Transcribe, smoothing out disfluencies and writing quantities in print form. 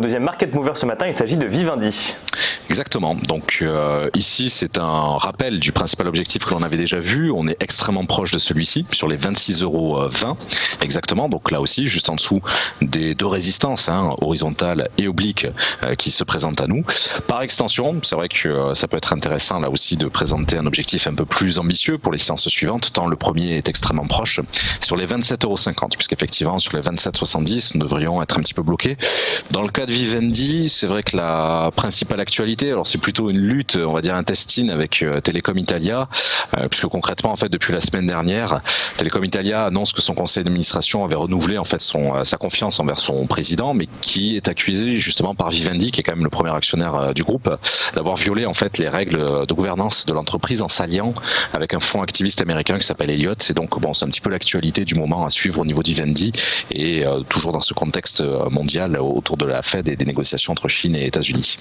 deuxième market mover ce matin, il s'agit de Vivendi. Exactement. Donc ici, c'est un rappel du principal objectif que l'on avait déjà vu. On est extrêmement proche de celui-ci, sur les 26,20 € exactement. Donc là aussi, juste en dessous des deux résistances, horizontales et obliques, qui se présentent à nous. Par extension, c'est vrai que ça peut être intéressant là aussi de présenter un objectif un peu plus ambitieux pour les séances suivantes, tant le premier est extrêmement proche, sur les 27,50 €, puisqu'effectivement sur les 27,70 €, nous devrions être un petit peu bloqués. Dans le cas de Vivendi, c'est vrai que la principale actualité, alors c'est plutôt une lutte, on va dire intestine avec Telecom Italia, puisque concrètement en fait depuis la semaine dernière, Telecom Italia annonce que son conseil d'administration avait renouvelé en fait sa confiance envers son président, mais qui est accusé justement par Vivendi, qui est quand même le premier actionnaire du groupe, d'avoir violé en fait les règles de gouvernance de l'entreprise en s'alliant avec un fonds activiste américain qui s'appelle Elliott. Et donc bon, c'est un petit peu l'actualité du moment à suivre au niveau de Vivendi, et toujours dans ce contexte mondial autour de la Fed et des négociations entre Chine et États-Unis.